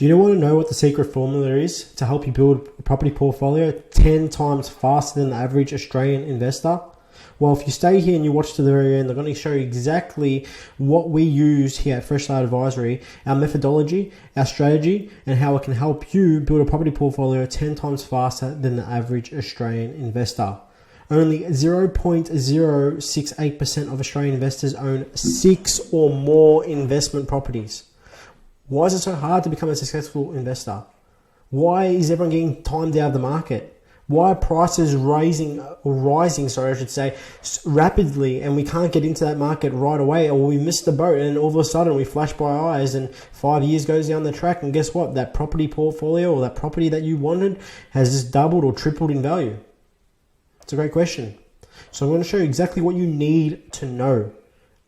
Do you want to know what the secret formula is to help you build a property portfolio 10 times faster than the average Australian investor? Well, if you stay here and you watch to the very end, I'm going to show you exactly what we use here at Fresh Start Advisory, our methodology, our strategy, and how it can help you build a property portfolio 10 times faster than the average Australian investor. Only 0.068% of Australian investors own 6 or more investment properties. Why is it so hard to become a successful investor? Why is everyone getting timed out of the market? Why are prices rising, rapidly, and we can't get into that market right away, or we miss the boat and all of a sudden we flash by our eyes and 5 years goes down the track, and guess what? That property portfolio or that property that you wanted has just doubled or tripled in value. It's a great question. So I'm going to show you exactly what you need to know.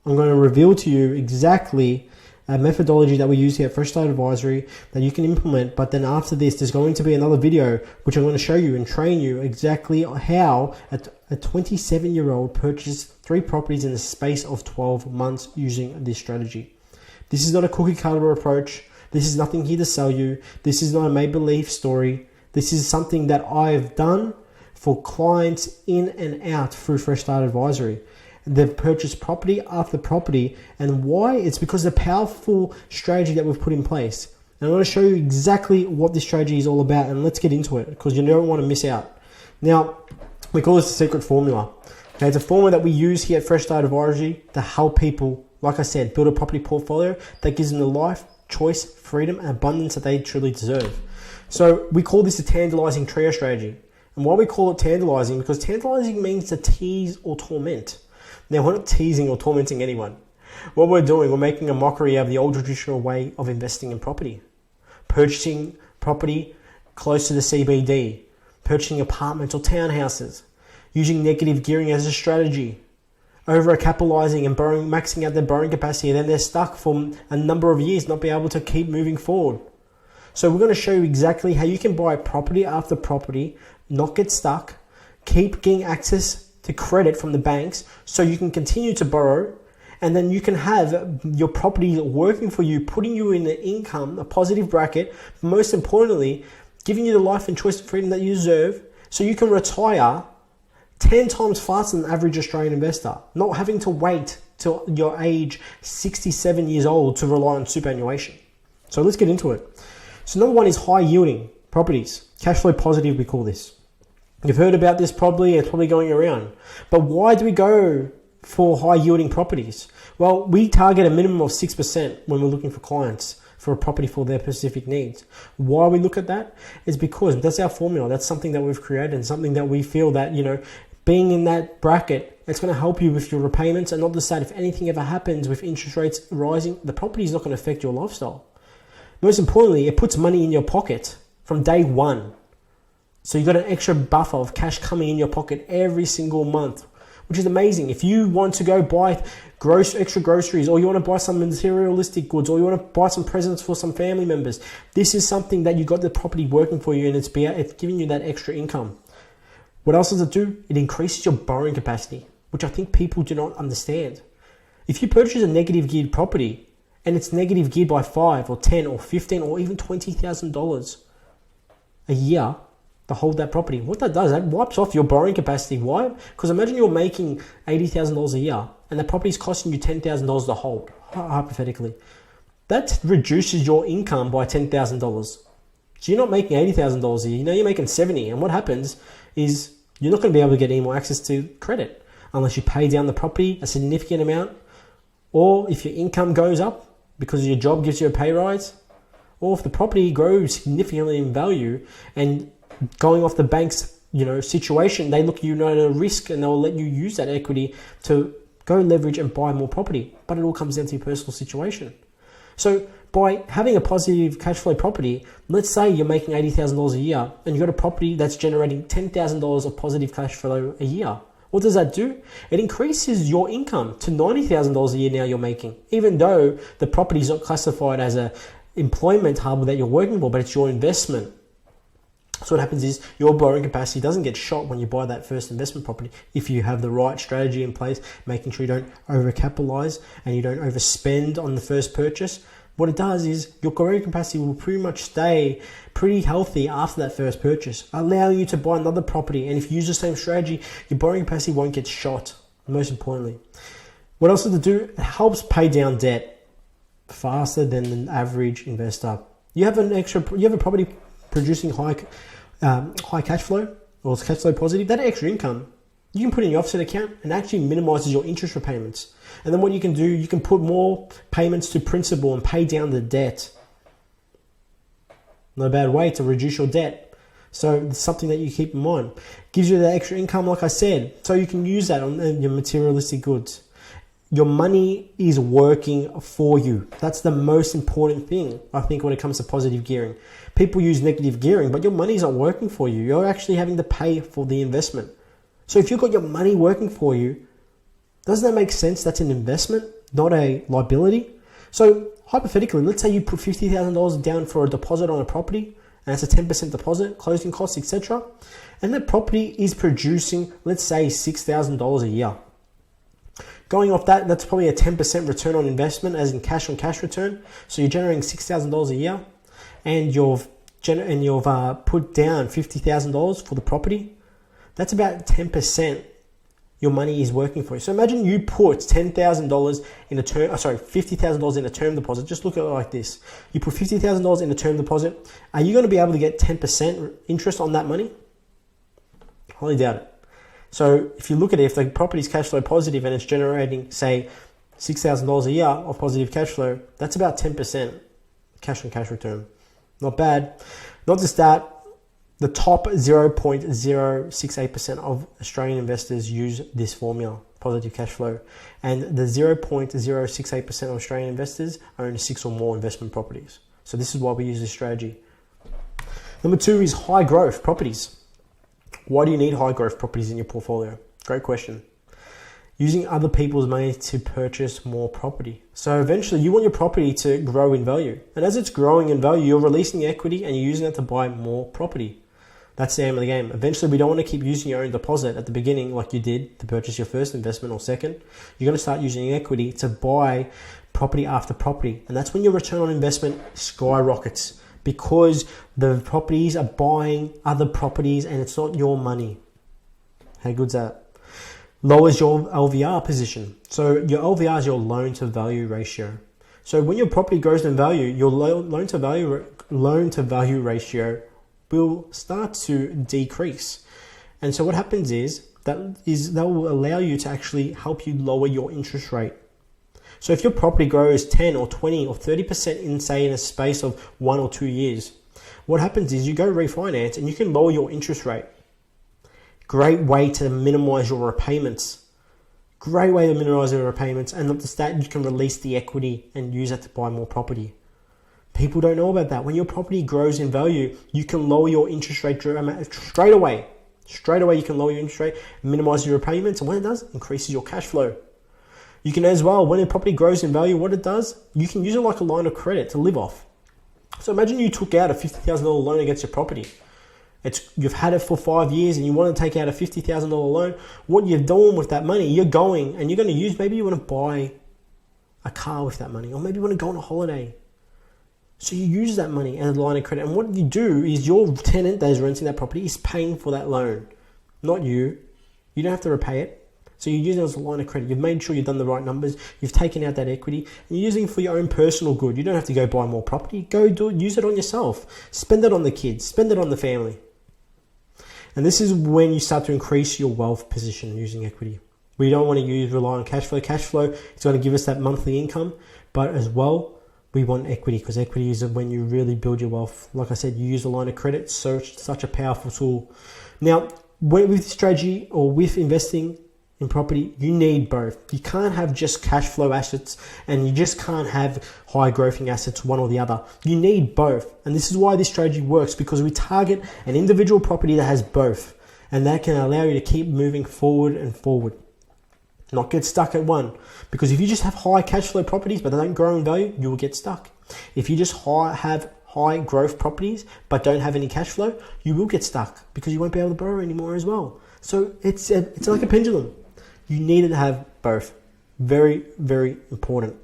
I'm going to reveal to you exactly a methodology that we use here at Fresh Start Advisory that you can implement. But then after this, there's going to be another video which I'm going to show you and train you exactly how a 27-year-old purchased 3 properties in the space of 12 months using this strategy. This is not a cookie cutter approach. This is nothing here to sell you. This is not a make-believe story. This is something that I've done for clients in and out through Fresh Start Advisory. They've purchased property after property, and why? It's because of the powerful strategy that we've put in place. And I'm going to show you exactly what this strategy is all about, and let's get into it because you don't want to miss out. Now, we call this the secret formula. Okay, it's a formula that we use here at Fresh Start Advisory to help people, like I said, build a property portfolio that gives them the life, choice, freedom, and abundance that they truly deserve. So we call this the Tantalizing trio strategy. And why we call it tantalizing? Because tantalizing means to tease or torment. Now, we're not teasing or tormenting anyone. What we're doing, we're making a mockery of the old traditional way of investing in property. Purchasing property close to the CBD, purchasing apartments or townhouses, using negative gearing as a strategy, over-capitalizing and maxing out their borrowing capacity, and then they're stuck for a number of years, not be able to keep moving forward. So we're going to show you exactly how you can buy property after property, not get stuck, keep getting access to credit from the banks so you can continue to borrow, and then you can have your property working for you, putting you in an income, a positive bracket, most importantly, giving you the life and choice and freedom that you deserve so you can retire 10 times faster than the average Australian investor, not having to wait till your age 67 years old to rely on superannuation. So let's get into it. So number one is high yielding properties. Cash flow positive, we call this. You've heard about this probably, it's probably going around. But why do we go for high yielding properties? Well, we target a minimum of 6% when we're looking for clients for a property for their specific needs. Why we look at that is because that's our formula. That's something that we've created and something that we feel that, being in that bracket, it's going to help you with your repayments, and not just that, if anything ever happens with interest rates rising, the property is not going to affect your lifestyle. Most importantly, it puts money in your pocket from day one. So you've got an extra buffer of cash coming in your pocket every single month, which is amazing. If you want to go buy extra groceries, or you want to buy some materialistic goods, or you want to buy some presents for some family members, this is something that you got the property working for you, and it's giving you that extra income. What else does it do? It increases your borrowing capacity, which I think people do not understand. If you purchase a negative geared property and it's negative geared by 5 or 10 or 15 or even $20,000 a year to hold that property, what that does, that wipes off your borrowing capacity. Why? Because imagine you're making $80,000 a year and the property is costing you $10,000 to hold, hypothetically. That reduces your income by $10,000. So you're not making $80,000 a year, you're making $70,000. And what happens is you're not going to be able to get any more access to credit unless you pay down the property a significant amount, or if your income goes up because your job gives you a pay rise, or if the property grows significantly in value and going off the bank's situation, they look at you at a risk and they'll let you use that equity to go leverage and buy more property. But it all comes down to your personal situation. So by having a positive cash flow property, let's say you're making $80,000 a year and you've got a property that's generating $10,000 of positive cash flow a year. What does that do? It increases your income to $90,000 a year now you're making, even though the property is not classified as an employment hub that you're working for, but it's your investment. So what happens is your borrowing capacity doesn't get shot when you buy that first investment property if you have the right strategy in place, making sure you don't overcapitalize and you don't overspend on the first purchase. what it does is your borrowing capacity will pretty much stay pretty healthy after that first purchase, allowing you to buy another property. And if you use the same strategy, your borrowing capacity won't get shot. Most importantly, what else does it do? It helps pay down debt faster than an average investor. You have a property producing high cash flow, or it's cash flow positive. That extra income you can put in your offset account and actually minimizes your interest repayments. And then what you can do, you can put more payments to principal and pay down the debt. Not a bad way to reduce your debt. So it's something that you keep in mind. Gives you that extra income, like I said, so you can use that on your materialistic goods. Your money is working for you. That's the most important thing, I think, when it comes to positive gearing. People use negative gearing, but your money's not working for you. You're actually having to pay for the investment. So if you've got your money working for you, doesn't that make sense? That's an investment, not a liability. So hypothetically, let's say you put $50,000 down for a deposit on a property, and it's a 10% deposit, closing costs, etc. And that property is producing, let's say, $6,000 a year. Going off that, that's probably a 10% return on investment, as in cash on cash return. So you're generating $6,000 a year, and you've put down $50,000 for the property. That's about 10% your money is working for you. So imagine you put $10,000 in a term, $50,000 in a term deposit. Just look at it like this. You put $50,000 in a term deposit. Are you going to be able to get 10% interest on that money? Highly doubt it. So if you look at it, if the property's cash flow positive and it's generating, say, $6,000 a year of positive cash flow, that's about 10% cash on cash return. Not bad. Not just that, the top 0.068% of Australian investors use this formula, positive cash flow. And the 0.068% of Australian investors own 6 or more investment properties. So this is why we use this strategy. Number 2 is high growth properties. Why do you need high growth properties in your portfolio? Great question. Using other people's money to purchase more property. So eventually you want your property to grow in value. And as it's growing in value, you're releasing equity and you're using it to buy more property. That's the aim of the game. Eventually, we don't want to keep using your own deposit at the beginning like you did to purchase your first investment or second. You're going to start using equity to buy property after property. And that's when your return on investment skyrockets, because the properties are buying other properties and it's not your money. How good's that? Lowers your LVR position. So your LVR is your loan to value ratio. So when your property grows in value, your loan to value ratio will start to decrease. And so what happens is that will allow you to actually help you lower your interest rate. So if your property grows 10 or 20 or 30% in a space of 1 or 2 years, what happens is you go refinance and you can lower your interest rate. Great way to minimize your repayments. Great way to minimize your repayments, and not just that, you can release the equity and use that to buy more property. People don't know about that. When your property grows in value, you can lower your interest rate straight away. Straight away, you can lower your interest rate, minimize your repayments, and what it does, increases your cash flow. You can as well, when a property grows in value, what it does, you can use it like a line of credit to live off. So imagine you took out a $50,000 loan against your property. You've had it for 5 years and you want to take out a $50,000 loan. What you're doing with that money, you're going and you're going to use, maybe you want to buy a car with that money, or maybe you want to go on a holiday. So you use that money as a line of credit. And what you do is your tenant that is renting that property is paying for that loan, not you. You don't have to repay it. So you use it as a line of credit. You've made sure you've done the right numbers. You've taken out that equity and you're using it for your own personal good. You don't have to go buy more property. Go do it. Use it on yourself. Spend it on the kids. Spend it on the family. And this is when you start to increase your wealth position using equity. We don't want to rely on cash flow. Cash flow is going to give us that monthly income, but as well, we want equity, because equity is when you really build your wealth. Like I said, you use a line of credit, so it's such a powerful tool. Now, with strategy or with investing in property, you need both. You can't have just cash flow assets and you just can't have high growthing assets, one or the other. You need both. And this is why this strategy works, because we target an individual property that has both, and that can allow you to keep moving forward and forward. Not get stuck at one. Because if you just have high cash flow properties but they don't grow in value, you will get stuck. If you just have high growth properties but don't have any cash flow, you will get stuck because you won't be able to borrow anymore as well. So it's like a pendulum. You need to have both. Very, very important.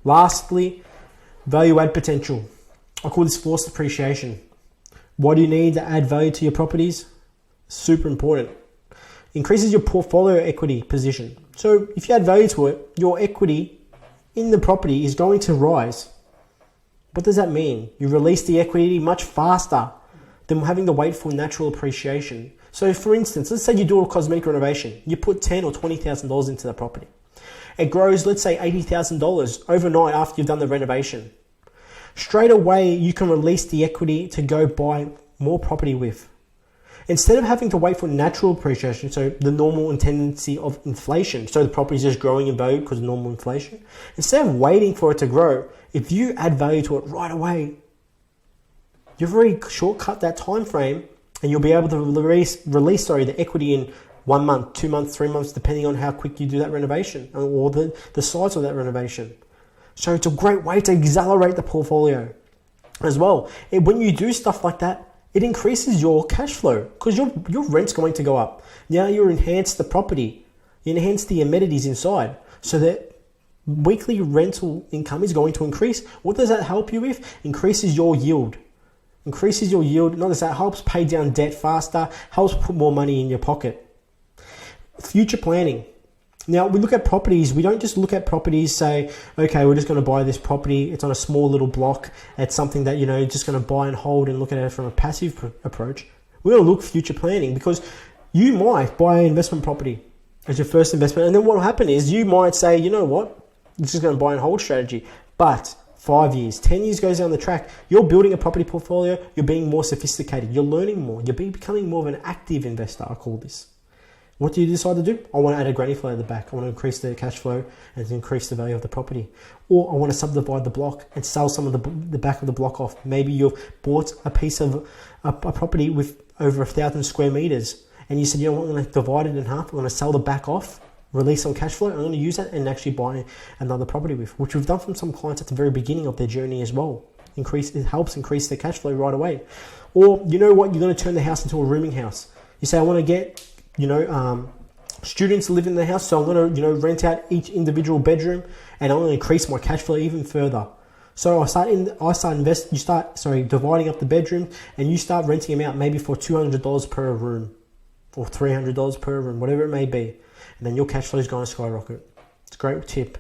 Lastly, Value add potential. I call this forced appreciation. What do you need to add value to your properties? Super important. Increases your portfolio equity position. So if you add value to it, your equity in the property is going to rise. What does that mean? You release the equity much faster than having to wait for natural appreciation. So for instance, let's say you do a cosmetic renovation. You put $10,000 or $20,000 into the property. It grows, let's say $80,000 overnight after you've done the renovation. Straight away, you can release the equity to go buy more property with. Instead of having to wait for natural appreciation, so the normal tendency of inflation, so the property is just growing in value because of normal inflation, instead of waiting for it to grow, if you add value to it right away, you've already shortcut that time frame and you'll be able to release the equity in 1 month, 2 months, 3 months, depending on how quick you do that renovation or the size of that renovation. So it's a great way to accelerate the portfolio as well. When you do stuff like that, it increases your cash flow because your rent's going to go up. Now you enhance the property, you enhance the amenities inside so that weekly rental income is going to increase. What does that help you with? Increases your yield. Increases your yield. Notice that helps pay down debt faster, helps put more money in your pocket. Future planning. Now, we look at properties. We don't just look at properties, say, okay, we're just going to buy this property. It's on a small little block. It's something that, just going to buy and hold and look at it from a passive approach. We're going to look future planning because you might buy an investment property as your first investment. And then what will happen is you might say, you know what, this is going to buy and hold strategy. But 5 years, 10 years goes down the track, you're building a property portfolio. You're being more sophisticated. You're learning more. You're becoming more of an active investor, I call this. What do you decide to do? I want to add a granny flat at the back. I want to increase the cash flow and increase the value of the property. Or I want to subdivide the block and sell some of the back of the block off. Maybe you've bought a piece of a property with over 1,000 square meters and you said, you know what, I'm going to divide it in half. I'm going to sell the back off, release some cash flow. I'm going to use that and actually buy another property with, which we've done from some clients at the very beginning of their journey as well. It helps increase their cash flow right away. Or you know what, you're going to turn the house into a rooming house. You say, I want to get students live in the house, so I'm going to, rent out each individual bedroom, and I'm going to increase my cash flow even further. So you start dividing up the bedroom, and you start renting them out maybe for $200 per room, or $300 per room, whatever it may be, and then your cash flow is going to skyrocket. It's a great tip.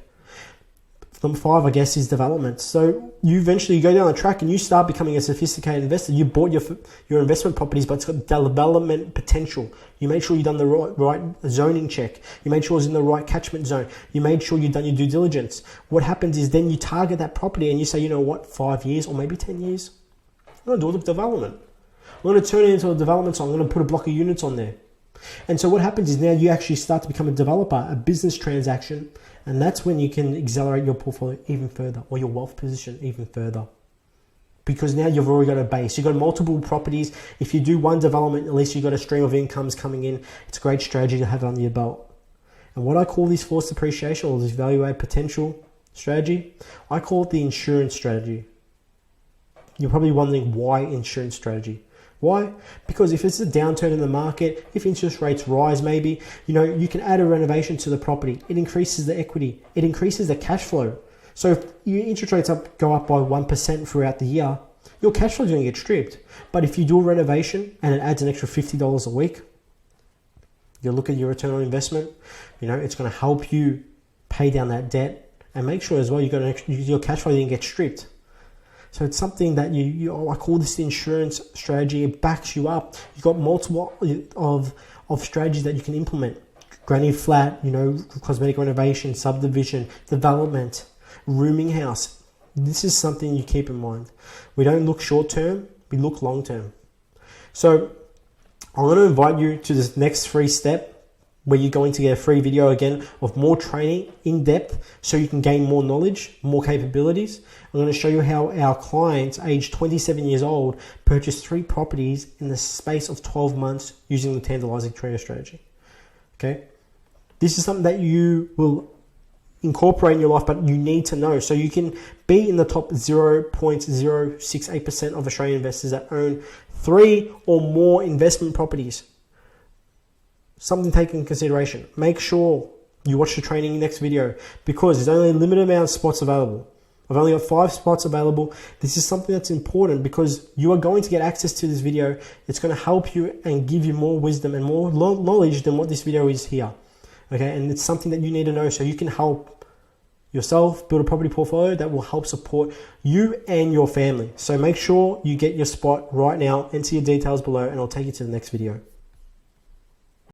Number 5, I guess, is development. So you eventually go down the track and you start becoming a sophisticated investor. You bought your investment properties, but it's got development potential. You made sure you've done the right zoning check. You made sure it's in the right catchment zone. You made sure you've done your due diligence. What happens is then you target that property and you say, you know what, 5 years or maybe 10 years, I'm going to do the development. I'm going to turn it into a development, so I'm going to put a block of units on there. And so what happens is now you actually start to become a developer, a business transaction, and that's when you can accelerate your portfolio even further or your wealth position even further. Because now you've already got a base. You've got multiple properties. If you do one development, at least you've got a stream of incomes coming in. It's a great strategy to have under your belt. And what I call this forced appreciation or this value add potential strategy, I call it the insurance strategy. You're probably wondering why insurance strategy. Why? Because if it's a downturn in the market, if interest rates rise maybe, you can add a renovation to the property. It increases the equity. It increases the cash flow. So if your interest rates go up by 1% throughout the year, your cash flow is going to get stripped. But if you do a renovation and it adds an extra $50 a week, you look at your return on investment, it's going to help you pay down that debt and make sure as well your cash flow didn't get stripped. So it's something that I call this the insurance strategy. It backs you up. You've got multiple of strategies that you can implement. Granny flat, cosmetic renovation, subdivision, development, rooming house. This is something you keep in mind. We don't look short term, we look long term. So I'm going to invite you to this next free step where you're going to get a free video again of more training in depth so you can gain more knowledge, more capabilities. I'm going to show you how our clients aged 27 years old purchased 3 properties in the space of 12 months using the Tantalizing trader strategy. Okay. This is something that you will incorporate in your life, but you need to know. So you can be in the top 0.068% of Australian investors that own 3 or more investment properties. Something to take into consideration. Make sure you watch the training next video because there's only a limited amount of spots available. I've only got 5 spots available. This is something that's important because you are going to get access to this video. It's going to help you and give you more wisdom and more knowledge than what this video is here. Okay, and it's something that you need to know so you can help yourself build a property portfolio that will help support you and your family. So make sure you get your spot right now. Enter your details below and I'll take you to the next video.